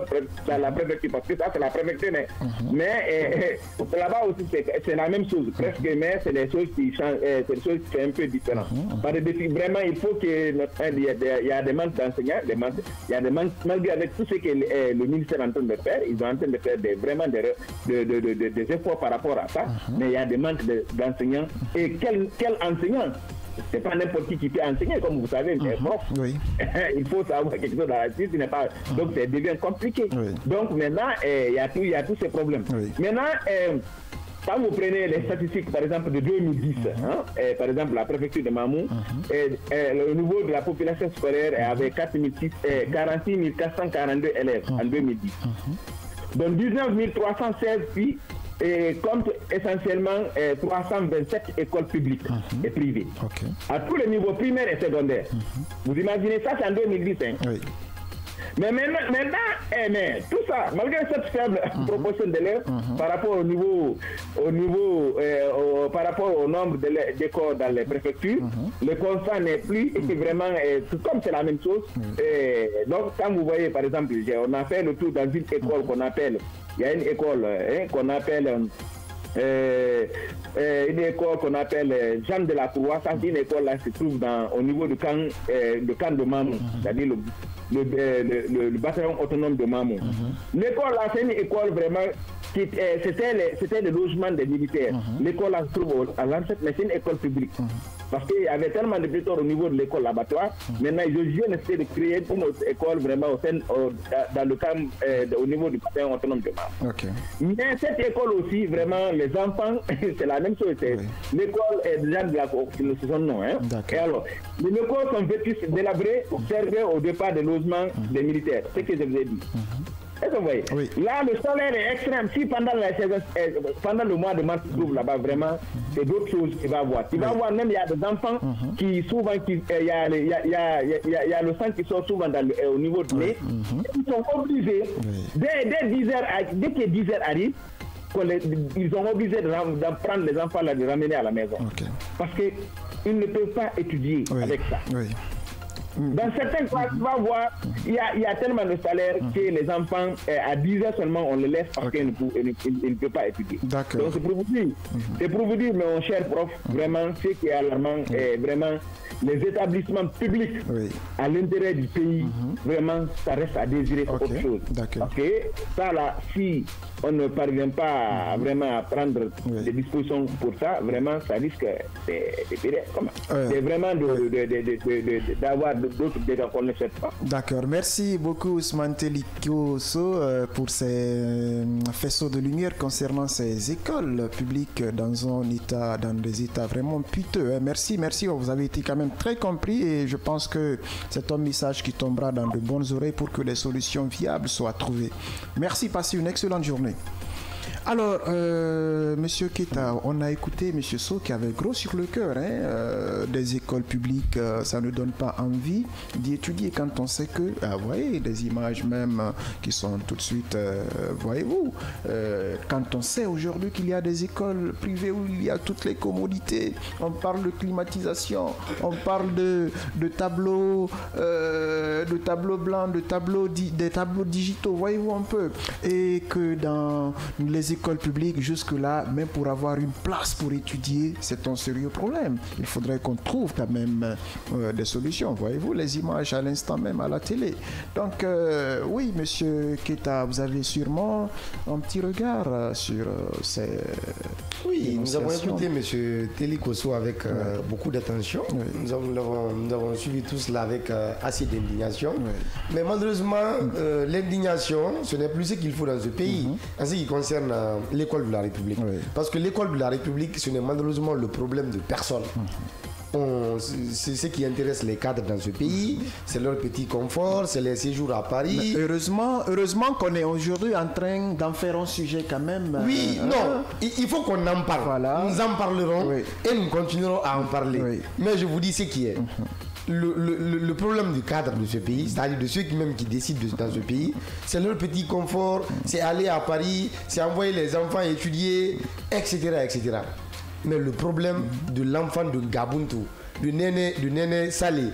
la préfecture, parce que ça c'est la préfecture, mais là-bas aussi c'est la même chose, presque, mais c'est des choses qui changent, c'est des choses qui sont un peu différentes. Vraiment, il faut que il y a des manques d'enseignants, il y a des manques, malgré avec tout ce que le ministère est en train de faire, ils sont en train de faire vraiment des efforts par rapport à ça, mais il y a des manques d'enseignants. Et quel enseignant? C'est pas n'importe qui peut enseigner, comme vous savez, mais prof. Il faut savoir quelque chose dans la suite, donc ça devient compliqué. Donc maintenant, il y a tous ces problèmes. Maintenant, quand vous prenez les statistiques, par exemple, de 2010, par exemple, la préfecture de Mamou, le niveau de la population scolaire avait 46 442 élèves en 2010. Donc 19 316 filles, et compte essentiellement 327 écoles publiques et privées. À tous les niveaux primaires et secondaires. Vous imaginez ça, c'est en 2010. Mais maintenant, tout ça, malgré cette faible proportion d'élèves par rapport par rapport au nombre d'écoles dans les préfectures, le constat n'est plus vraiment, comme c'est la même chose. Donc, quand vous voyez, par exemple, on a fait le tour dans une école qu'on appelle, il y a une école qu'on appelle Jean de la Croix. Ça, c'est une école là qui se trouve au niveau du camp de Mamou, c'est-à-dire le bataillon autonome de Mamou. L'école là, c'est une école vraiment c'était le logement des militaires. L'école là se trouve à l'ancêtre, mais c'est une école publique. Parce qu'il y avait tellement de péteurs au niveau de l'école l'abattoir. Maintenant, ils ont essayé de créer une autre école vraiment dans le camp, au niveau du bataillon autonome de Mamou. Mais cette école aussi, vraiment, les enfants, c'est la même chose. L'école est déjà de la c'est son nom. Et alors, les écoles sont vétustes, délabrées, servaient au départ des logements des militaires. C'est ce que je vous ai dit. Est-ce que vous voyez? Là, le soleil est extrême. Si pendant le mois de mars, tu trouves là-bas, vraiment, c'est d'autres choses qu'il va voir. Tu vas voir même, il y a des enfants qui souvent, il y a le sang qui sort souvent au niveau du nez. Ils sont obligés, dès que 10 heures arrivent, ils sont obligés de prendre les enfants là, de les ramener à la maison. Parce qu'ils ne peuvent pas étudier avec ça. Dans certains cas, tu vas voir, il y a tellement de salaire que les enfants, à 10 heures seulement, on les laisse parce qu'ils ne peuvent pas étudier. Donc c'est pour vous dire, mon cher prof, vraiment, ce qui est alarmant, vraiment, les établissements publics à l'intérieur du pays, vraiment, ça reste à désirer autre chose. Parce que ça là, si on ne parvient pas vraiment à prendre des dispositions pour ça, vraiment, ça risque de périr. C'est vraiment d'avoir d'autres dégâts qu'on ne sait pas. D'accord. Merci beaucoup Ousmane Teliko-So pour ces faisceaux de lumière concernant ces écoles publiques dans des états vraiment piteux. Merci. Vous avez été quand même très compris et je pense que c'est un message qui tombera dans de bonnes oreilles pour que les solutions viables soient trouvées. Merci. Passez une excellente journée. Alors, Monsieur Keita, on a écouté Monsieur So qui avait gros sur le cœur. Des écoles publiques, ça ne donne pas envie d'y étudier quand on sait que, vous voyez, des images même qui sont tout de suite, voyez-vous, quand on sait aujourd'hui qu'il y a des écoles privées où il y a toutes les commodités, on parle de climatisation, on parle de tableaux blancs, des tableaux digitaux, voyez-vous un peu, et que dans les écoles publiques jusque-là, même pour avoir une place pour étudier, c'est un sérieux problème. Il faudrait qu'on trouve quand même des solutions, voyez-vous, les images à l'instant même à la télé. Donc oui, Monsieur Keita, vous avez sûrement un petit regard sur ces... Oui, nous avons écouté M. Telikoso avec beaucoup d'attention. Oui. Nous avons suivi tout cela avec assez d'indignation. Oui. Mais malheureusement, l'indignation, ce n'est plus ce qu'il faut dans ce pays, en ce qui concerne l'école de la République. Oui. Parce que l'école de la République, ce n'est malheureusement le problème de personne. C'est ce qui intéresse les cadres dans ce pays, c'est leur petit confort, c'est les séjours à Paris. Mais heureusement qu'on est aujourd'hui en train d'en faire un sujet quand même. Oui, non, il faut qu'on en parle. Voilà. Nous en parlerons et nous continuerons à en parler. Oui. Mais je vous dis ce qui est. Le problème du cadre de ce pays, c'est-à-dire de ceux qui décident dans ce pays, c'est leur petit confort, c'est aller à Paris, c'est envoyer les enfants étudier, etc., etc. Mais le problème de l'enfant de Gabuntu, de Néné Salé,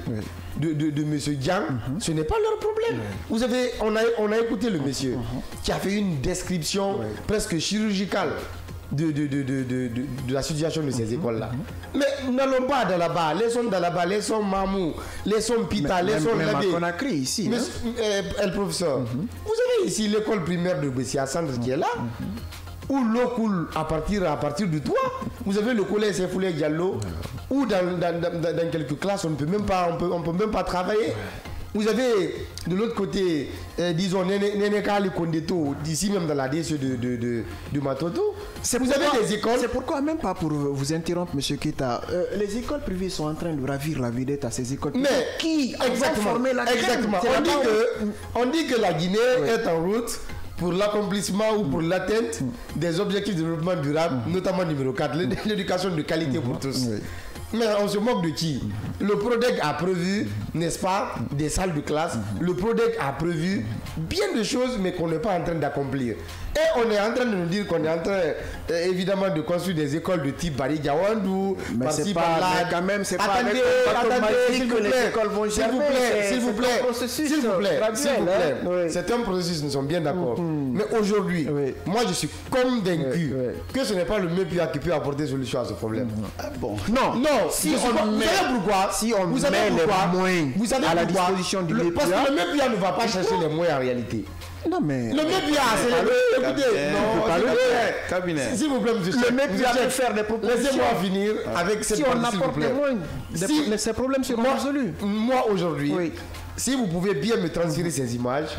de M. Dian, ce n'est pas leur problème. Vous savez, on a écouté le monsieur qui a fait une description presque chirurgicale de la situation de ces écoles-là. Mais n'allons pas dans là-bas. Laissons dans là-bas, laissons Mamou, laissons Pita, laissons Labé. On a créé ici. Le professeur, vous avez ici l'école primaire de Bessia Sandre qui est là. Où l'eau coule à partir du toit. Vous avez le collège Sefoulé Diallo, où dans quelques classes, on ne peut même pas travailler. Vous avez de l'autre côté, disons, Nénékali Kondeto, d'ici même dans la DSE de Matoto. Vous avez des écoles. C'est pourquoi, même pas pour vous interrompre, M. Keita, les écoles privées sont en train de ravir la vedette à ces écoles privées. Mais qui exactement, formé la crème. Exactement. On dit que la Guinée est en route pour l'accomplissement ou pour l'atteinte des objectifs de développement durable, notamment numéro 4, l'éducation de qualité pour tous. Mais on se moque de qui? Le PRODEC a prévu, n'est-ce pas, des salles de classe. Le PRODEC a prévu bien de choses, mais qu'on n'est pas en train d'accomplir. Et on est en train de nous dire qu'on est en train, évidemment, de construire des écoles de type Bari Gawandou, par-ci, par-là. Mais quand même, c'est pas attendez, s'il vous plaît. C'est un processus, nous sommes bien d'accord. Mais aujourd'hui, moi, je suis convaincu que ce n'est pas le MEPIA qui peut apporter solution à ce problème. Bon. Non. Si on met les moyens à la disposition du MEPIA. Parce que le MEPIA ne va pas chercher les moyens en réalité. Non mais... Le MEPIA, c'est le... Écoutez, cabinet. S'il vous plaît, monsieur. Le MEPIA peut faire des propositions. Laissez-moi finir avec cette partie, s'il vous plaît. Ces problèmes seront résolus. Moi, aujourd'hui, si vous pouvez bien me transférer ces images...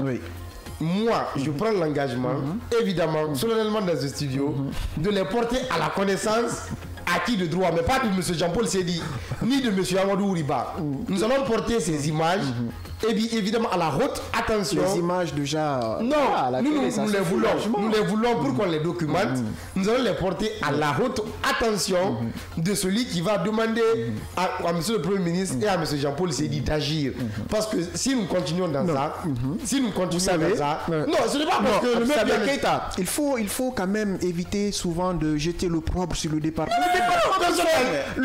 Moi, je prends l'engagement, évidemment, solennellement dans ce studio, de les porter à la connaissance acquis de droit, mais pas de M. Jean-Paul Sédi, ni de M. Amadou Ouriba. Nous allons porter ces images, évidemment, à la haute attention. Les images déjà... Non, nous les voulons pour qu'on les documente. Nous allons les porter à la haute attention de celui qui va demander à M. le Premier ministre et à M. Jean-Paul Sédi d'agir. Parce que si nous continuons dans ça, non, ce n'est pas parce que le même Keita, il faut quand même éviter souvent de jeter l'opprobre sur le département. Le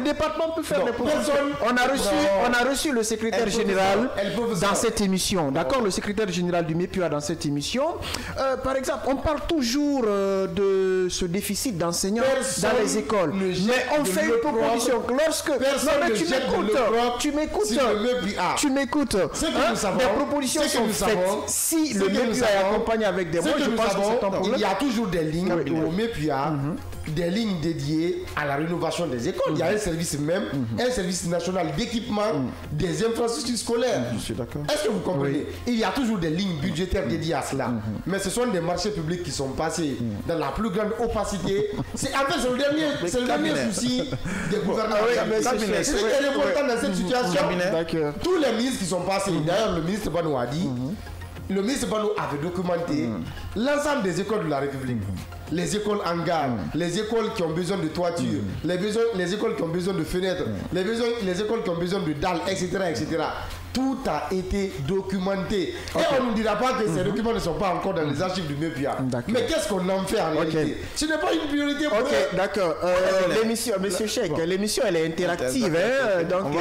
département peut faire des propositions. On a reçu le secrétaire général dans cette émission. D'accord, le secrétaire général du MEPIA dans cette émission. Par exemple, on parle toujours de ce déficit d'enseignants dans les écoles. Mais on fait une proposition. Lorsque tu m'écoutes. Des propositions sont faites. Si le MEPIA est accompagné avec des mots, je pense que c'est un problème. Il y a toujours des lignes au MEPIA, des lignes dédiées à la rénovation des écoles. Il y a un service même, un service national d'équipement des infrastructures scolaires. Je suis d'accord. Est-ce que vous comprenez? Il y a toujours des lignes budgétaires dédiées à cela. Mais ce sont des marchés publics qui sont passés dans la plus grande opacité. C'est le dernier souci des gouvernements. C'est ce qui est important dans cette situation. Tous les ministres qui sont passés, d'ailleurs le ministre Banou a dit, le ministre Bano avait documenté l'ensemble des écoles de la République. Les écoles en gare, les écoles qui ont besoin de toiture, les écoles qui ont besoin de fenêtres, les écoles qui ont besoin de dalles, etc., etc. Tout a été documenté. Okay. Et on ne nous dira pas que ces documents ne sont pas encore dans les archives du MEPIA. Mais qu'est-ce qu'on en fait en réalité? Ce n'est pas une priorité pour eux. D'accord. L'émission, monsieur Cheikh, l'émission elle est interactive. Donc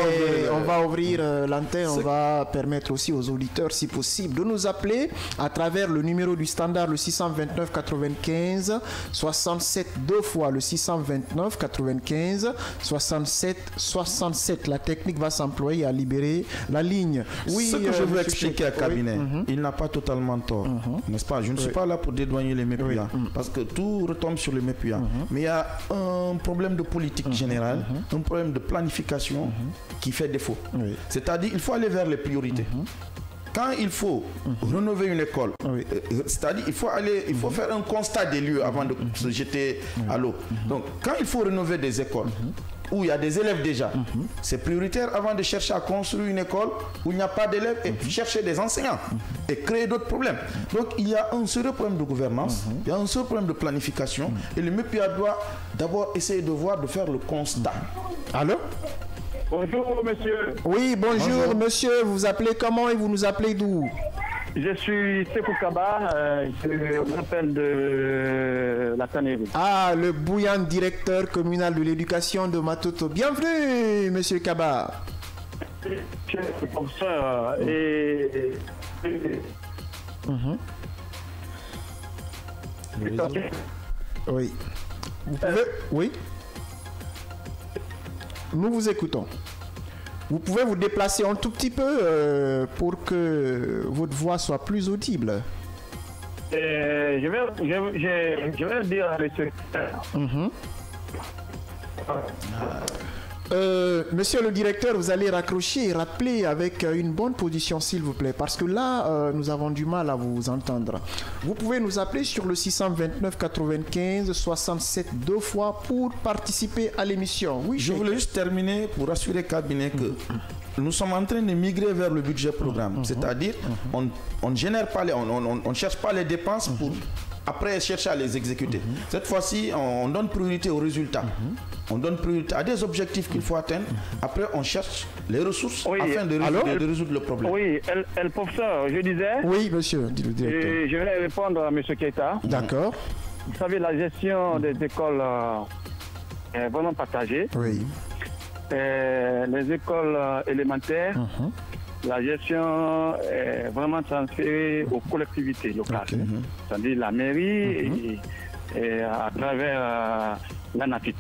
on va ouvrir l'antenne, on va permettre aussi aux auditeurs, si possible, de nous appeler à travers le numéro du standard, le 629 95 67 deux fois, le 629 95 67 67. La technique va s'employer à libérer la ligne. Oui, ce que je veux expliquer à Cabinet, il n'a pas totalement tort, n'est-ce pas? Je ne suis pas là pour dédouaner les MEPIA, parce que tout retombe sur les MEPIA. Mais il y a un problème de politique générale, un problème de planification qui fait défaut. C'est-à-dire qu'il faut aller vers les priorités. Quand il faut rénover une école, c'est-à-dire il faut faire un constat des lieux avant de se jeter à l'eau. Donc, quand il faut rénover des écoles, où il y a des élèves déjà, c'est prioritaire avant de chercher à construire une école où il n'y a pas d'élèves et puis chercher des enseignants et créer d'autres problèmes. Donc il y a un sérieux problème de gouvernance, il y a un sérieux problème de planification et le MEPIA doit d'abord essayer de faire le constat. Allô? Bonjour monsieur. Oui, bonjour monsieur, vous appelez comment et vous nous appelez d'où? Je suis Sekou Kaba, je m'appelle de la Tannerie. Ah, le bouillant directeur communal de l'éducation de Matoto. Bienvenue, monsieur Kaba. Je suis professeur et... Oui. Vous pouvez... Oui. Nous vous écoutons. Vous pouvez vous déplacer un tout petit peu pour que votre voix soit plus audible. Je vais dire à monsieur. Monsieur le directeur, vous allez raccrocher et rappeler avec une bonne position, s'il vous plaît, parce que là, nous avons du mal à vous entendre. Vous pouvez nous appeler sur le 629 95 67 deux fois pour participer à l'émission. Oui, je voulais juste terminer pour rassurer Cabinet que nous sommes en train de migrer vers le budget programme. C'est-à-dire, on ne génère pas on cherche pas les dépenses pour après chercher à les exécuter. Cette fois-ci, on donne priorité aux résultats. On donne priorité à des objectifs qu'il faut atteindre. Après, on cherche les ressources afin de résoudre le problème. Oui, le professeur, je disais... Oui, monsieur le directeur. Je vais répondre à monsieur Keita. D'accord. Vous savez, la gestion des écoles est vraiment partagée. Oui. Les écoles élémentaires, la gestion est vraiment transférée aux collectivités locales. C'est-à-dire la mairie et à travers l'ANAFIC.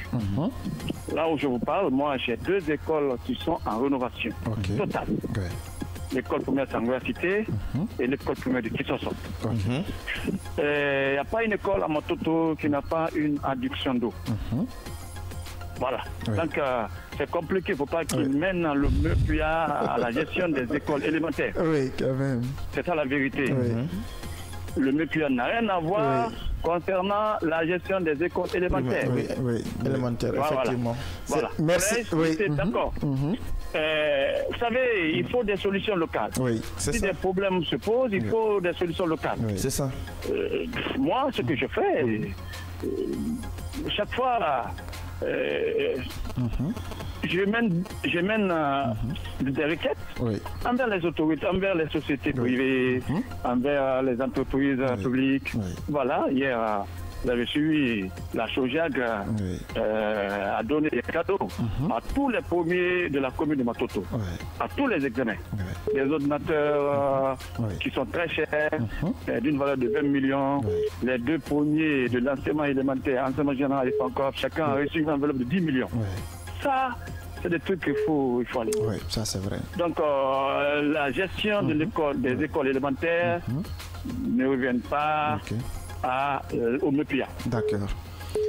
Là où je vous parle, moi j'ai deux écoles qui sont en rénovation totale. L'école primaire Sangoya Cité et l'école primaire de Kissoso. Il n'y a pas une école à Matoto qui n'a pas une adduction d'eau. Voilà. Donc c'est compliqué, il ne faut pas qu'ils mènent le MEPIA à la gestion des écoles élémentaires. Oui, quand même. C'est ça la vérité. Le MEPIA n'a rien à voir concernant la gestion des écoles élémentaires. Oui, élémentaires, effectivement. Voilà. Merci. D'accord. Vous savez, il faut des solutions locales. Si des problèmes se posent, il faut des solutions locales. C'est ça. Moi, ce que je fais, chaque fois, je mène des requêtes envers les autorités, envers les sociétés privées, envers les entreprises publiques. Voilà, hier, vous avez suivi, la Sojag a donné des cadeaux à tous les premiers de la commune de Matoto, à tous les examens. Des ordinateurs qui sont très chers, d'une valeur de 20 millions. Les deux premiers de l'enseignement élémentaire, enseignement général et pas encore, chacun a reçu une enveloppe de 10 millions. Ça, c'est des trucs qu'il faut aller. Oui, ça c'est vrai. Donc, la gestion de l'école, des écoles élémentaires ne reviennent pas au MEPIA. D'accord.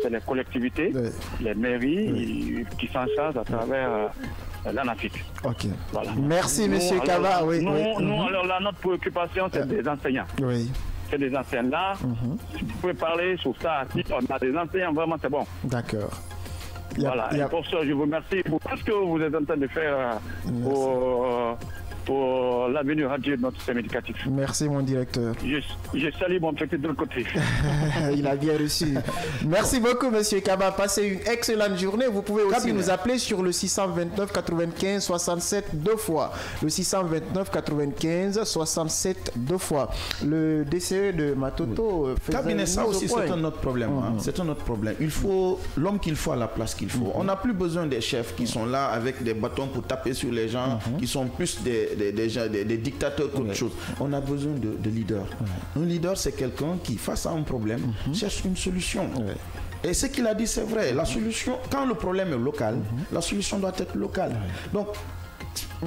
C'est les collectivités, les mairies qui s'en chargent à travers l'ANAFIC. Ok. Voilà. Merci, monsieur Kaba. Alors là, notre préoccupation, c'est des enseignants. Oui. C'est des enseignants là. Si vous pouvez parler sur ça, si on a des enseignants, vraiment, c'est bon. D'accord. Voilà. Et pour ça, je vous remercie pour tout ce que vous êtes en train de faire pour l'avenir de notre système éducatif. Merci mon directeur. Je salue mon petit de l'autre côté. Il a bien reçu. Merci beaucoup monsieur Kaba. Passez une excellente journée. Vous pouvez aussi nous appeler sur le 629 95 67 deux fois. Le 629 95 67 deux fois. Le DCE de Matoto cabinet, ça aussi c'est un autre problème. C'est un autre problème. Il faut l'homme qu'il faut à la place qu'il faut. On n'a plus besoin des chefs qui sont là avec des bâtons pour taper sur les gens, qui sont plus des dictateurs qu'autre chose. On a besoin de leaders. Un leader, c'est quelqu'un qui, face à un problème, cherche une solution. Et ce qu'il a dit, c'est vrai. La solution, quand le problème est local, la solution doit être locale. Donc,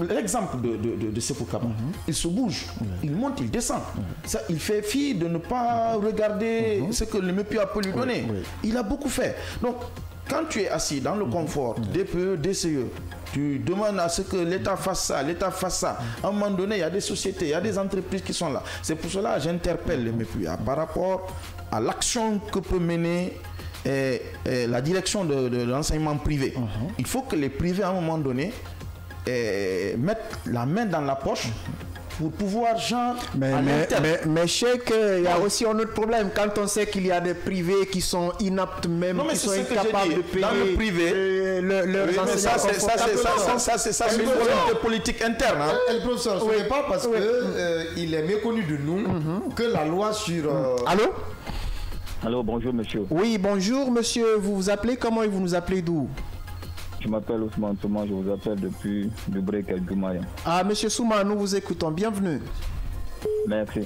l'exemple de Sékou Kaba, il se bouge, il monte, il descend. Ça, il fait fi de ne pas regarder ce que le MEPUA peut lui donner. Il a beaucoup fait. Donc, quand tu es assis dans le confort, DPE, DCE, tu demandes à ce que l'État fasse ça, l'État fasse ça. À un moment donné, il y a des sociétés, il y a des entreprises qui sont là. C'est pour cela que j'interpelle le MEPUA par rapport à l'action que peut mener la direction de l'enseignement privé. Il faut que les privés, à un moment donné, mettent la main dans la poche pour pouvoir mais Cheikh, il y a aussi un autre problème. Quand on sait qu'il y a des privés qui sont inaptes même, qui sont incapables de payer dans le privé, leurs enseignants. Ça c'est une problème de politique interne. Le professeur, ce n'est pas parce qu'il est méconnu de nous que la loi sur... Allô? Allô, bonjour monsieur. Oui, bonjour monsieur. Vous vous appelez comment et vous nous appelez d'où? Je m'appelle Ousmane Souma, je vous appelle depuis Dubré Kelgoumaya. Ah, monsieur Souma, nous vous écoutons. Bienvenue. Merci.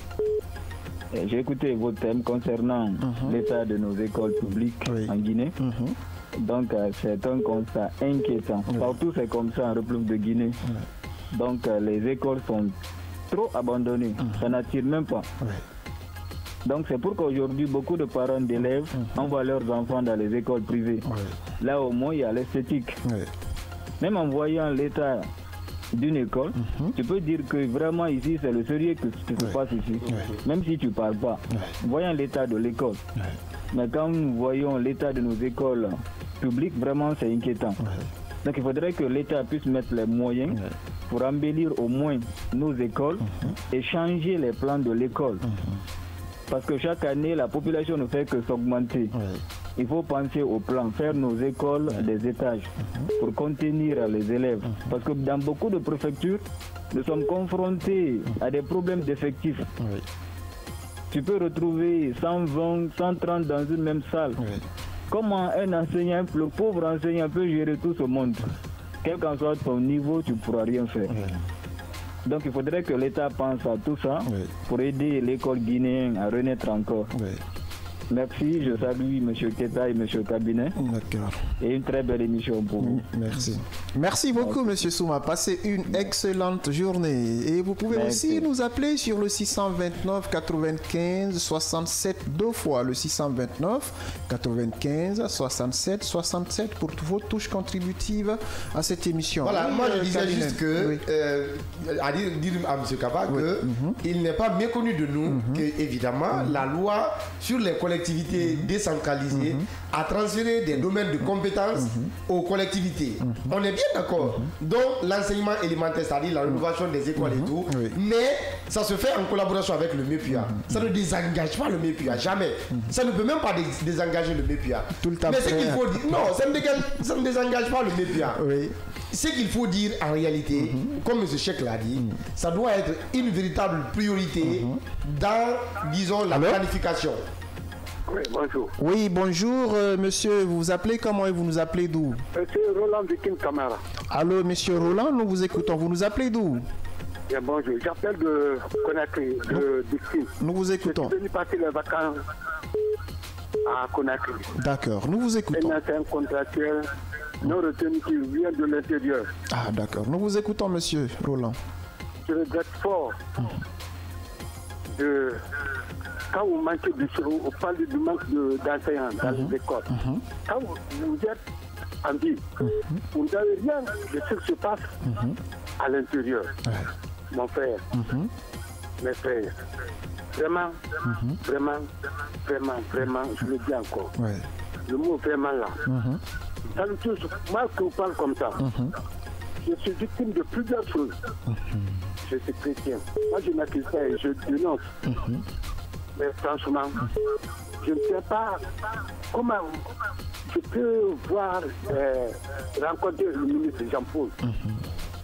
J'ai écouté votre thème concernant l'état de nos écoles publiques en Guinée. Donc, c'est un constat inquiétant. Partout, c'est comme ça en République de Guinée. Donc, les écoles sont trop abandonnées. Ça n'attire même pas. Donc c'est pourquoi aujourd'hui beaucoup de parents d'élèves envoient leurs enfants dans les écoles privées. Là au moins il y a l'esthétique. Même en voyant l'état d'une école, tu peux dire que vraiment ici c'est le sérieux qui se passe ici. Même si tu ne parles pas. Voyons l'état de l'école. Mais quand nous voyons l'état de nos écoles publiques, vraiment c'est inquiétant. Donc il faudrait que l'État puisse mettre les moyens pour embellir au moins nos écoles et changer les plans de l'école. Parce que chaque année, la population ne fait que s'augmenter. Il faut penser au plan, faire nos écoles des étages pour contenir les élèves. Parce que dans beaucoup de préfectures, nous sommes confrontés à des problèmes d'effectifs. Tu peux retrouver 120, 130 dans une même salle. Comment un enseignant, le pauvre enseignant peut gérer tout ce monde? Quel qu'en soit ton niveau, tu ne pourras rien faire. Donc il faudrait que l'État pense à tout ça pour aider l'école guinéenne à renaître encore. Merci, je salue M. Keta et M. Cabinet. D'accord. Et une très belle émission pour vous. Merci. Merci beaucoup, M. Souma. Passez une excellente journée. Et vous pouvez aussi nous appeler sur le 629 95 67 deux fois. Le 629 95 67 67 pour toutes vos touches contributives à cette émission. Voilà, moi je disais juste que, à dire à M. Kaba qu'il n'est pas méconnu de nous que, évidemment, la loi sur les collectivités décentralisées a transféré des domaines de compétences aux collectivités. On est bien d'accord. Donc l'enseignement élémentaire, c'est-à-dire la rénovation des écoles et tout, mais ça se fait en collaboration avec le MEPUA. Ça ne désengage pas le MEPUA, jamais. Ça ne peut même pas désengager le MEPUA. Tout le temps. Mais ce qu'il faut dire, non, ça ne désengage pas le MEPUA. Ce qu'il faut dire en réalité, comme M. Cheikh l'a dit, ça doit être une véritable priorité dans, disons, la planification. Oui, bonjour. Oui, bonjour, monsieur. Vous vous appelez comment et vous nous appelez d'où? Monsieur Roland Viking Camara. Allô, monsieur Roland, nous vous écoutons. Vous nous appelez d'où? Bien, bonjour. J'appelle de Conakry, de Dixie. Nous vous écoutons. Je suis venu passer les vacances à Conakry. D'accord, nous vous écoutons. Un contractuel non retenu qui vient de l'intérieur. Ah, d'accord. Nous vous écoutons, monsieur Roland. Je regrette fort de... Quand vous manquez de choses, vous parlez du manque d'enseignants dans les écoles. Quand vous êtes en ville, vous n'avez rien de ce qui se passe à l'intérieur. Mon frère, mes frères, vraiment, je le dis encore. Le mot vraiment là. Moi, que vous parle comme ça, je suis victime de plusieurs choses. je suis chrétien. Moi, je m'accuse pas et je dénonce. Mais franchement, je ne sais pas comment je peux rencontrer le ministre Jean-Paul.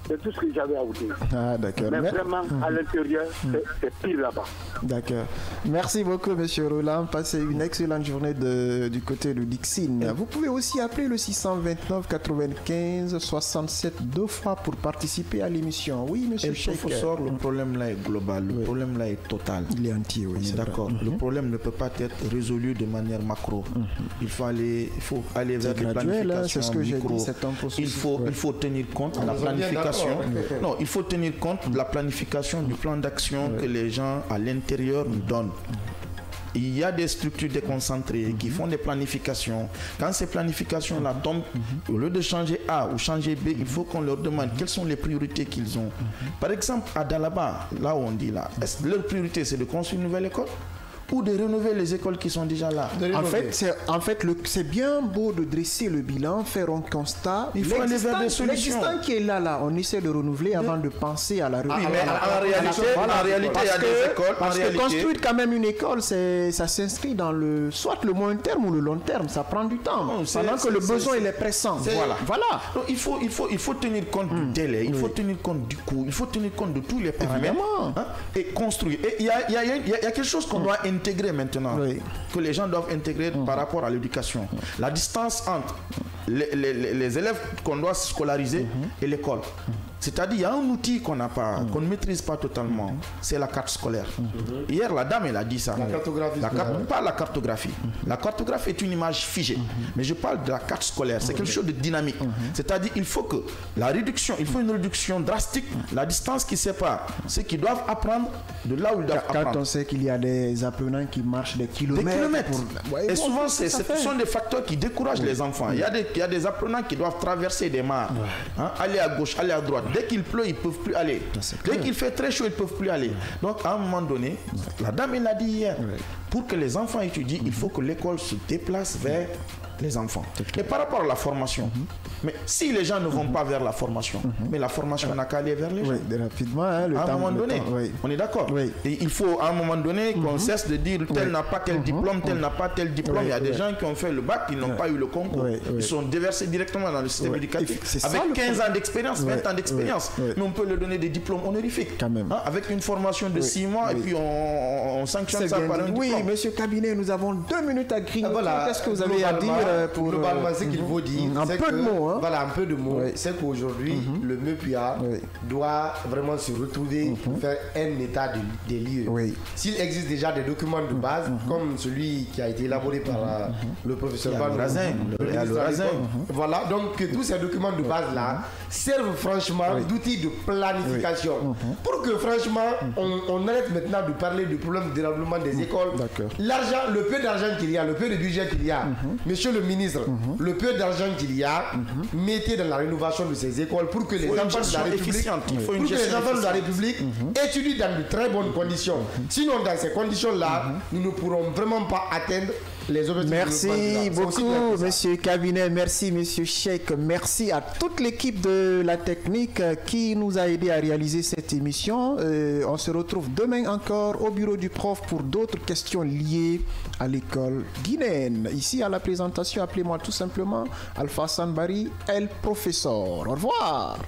C'est tout ce que j'avais à vous dire. Ah, d'accord. Mais vraiment, à l'intérieur, c'est pire là-bas. D'accord. Merci beaucoup, monsieur Roland. Passez une excellente journée du côté de Dixine. Vous pouvez aussi appeler le 629 95 67 deux fois pour participer à l'émission. Oui, monsieur Cheikh. Professeur, le problème là est global. Le problème là est total. Il est entier, oui. On est d'accord. Le problème ne peut pas être résolu de manière macro. Il faut aller vers des planifications c'est ce que j'ai dit, c'est un processus. Il faut tenir compte de la planification. Non, il faut tenir compte de la planification du plan d'action que les gens à l'intérieur nous donnent. Il y a des structures déconcentrées qui font des planifications. Quand ces planifications-là tombent, au lieu de changer A ou changer B, il faut qu'on leur demande quelles sont les priorités qu'ils ont. Par exemple, à Dalaba, là où on dit là, leur priorité c'est de construire une nouvelle école ou de rénover les écoles qui sont déjà là. En fait, c'est bien beau de dresser le bilan, faire un constat. Il faut aller vers des solutions. L'existant qui est là, on essaie de renouveler avant de penser à la rénovation. En réalité, il y a des écoles. Parce que construire quand même une école, ça s'inscrit dans soit le moyen terme ou le long terme. Ça prend du temps. Pendant que le besoin il est pressant. Voilà. Donc, il faut tenir compte du délai. Il faut tenir compte du coût. Il faut tenir compte de tous les paramètres et construire. Et il y a quelque chose qu'on doit intégrer maintenant, que les gens doivent intégrer par rapport à l'éducation. La distance entre les élèves qu'on doit scolariser et l'école. C'est-à-dire, il y a un outil qu'on n'a pas, qu'on ne maîtrise pas totalement, c'est la carte scolaire. Hier, la dame, elle a dit ça. La cartographie. Pas la cartographie. La cartographie est une image figée. Mais je parle de la carte scolaire. C'est quelque chose de dynamique. C'est-à-dire, il faut une réduction drastique, la distance qui sépare ceux qui doivent apprendre de là où ils doivent apprendre. Quand on sait qu'il y a des apprenants qui marchent des kilomètres. Et souvent, ce sont des facteurs qui découragent les enfants. Il y a des apprenants qui doivent traverser des mares, aller à gauche, aller à droite. Dès qu'il pleut, ils ne peuvent plus aller. Dès qu'il fait très chaud, ils ne peuvent plus aller. Donc, à un moment donné, la dame, elle l'a dit hier, pour que les enfants étudient, il faut que l'école se déplace vers les enfants. Et par rapport à la formation, mais si les gens ne vont pas vers la formation, mais la formation n'a qu'à aller vers les gens. Rapidement, à un moment donné, on est d'accord. Et il faut à un moment donné qu'on cesse de dire tel n'a pas tel diplôme, tel n'a pas tel diplôme. Il y a des gens qui ont fait le bac, qui n'ont pas eu le concours. Ils sont déversés directement dans le système éducatif. Avec 15 ans d'expérience, 20 ans d'expérience. Mais on peut leur donner des diplômes honorifiques. Avec une formation de 6 mois et puis on sanctionne ça par un diplôme. Oui, monsieur Cabinet, nous avons 2 minutes à grignoter. Qu'est-ce que vous avez à dire pour globalement, ce qu'il faut dire, un peu de mots. Voilà, un peu de mots. C'est qu'aujourd'hui, le MEPUA doit vraiment se retrouver pour faire un état des lieux. S'il existe déjà des documents de base, comme celui qui a été élaboré par le professeur Van Razin, voilà, donc que tous ces documents de base-là servent franchement d'outils de planification. Pour que franchement, on arrête maintenant de parler du problème de développement des écoles. L'argent, le peu d'argent qu'il y a, le peu de budget qu'il y a, monsieur le ministre, le peu d'argent qu'il y a, mettez dans la rénovation de ces écoles pour que les enfants de la République, étudient dans de très bonnes conditions. Sinon, dans ces conditions-là, nous ne pourrons vraiment pas atteindre les objectifs. Merci beaucoup, monsieur Cabinet. Merci, monsieur Cheikh. Merci à toute l'équipe de la technique qui nous a aidé à réaliser cette émission. On se retrouve demain encore au bureau du prof pour d'autres questions liées à l'école guinéenne. Ici, à la présentation, appelez-moi tout simplement Alpha Sanbari, El Professeur. Au revoir.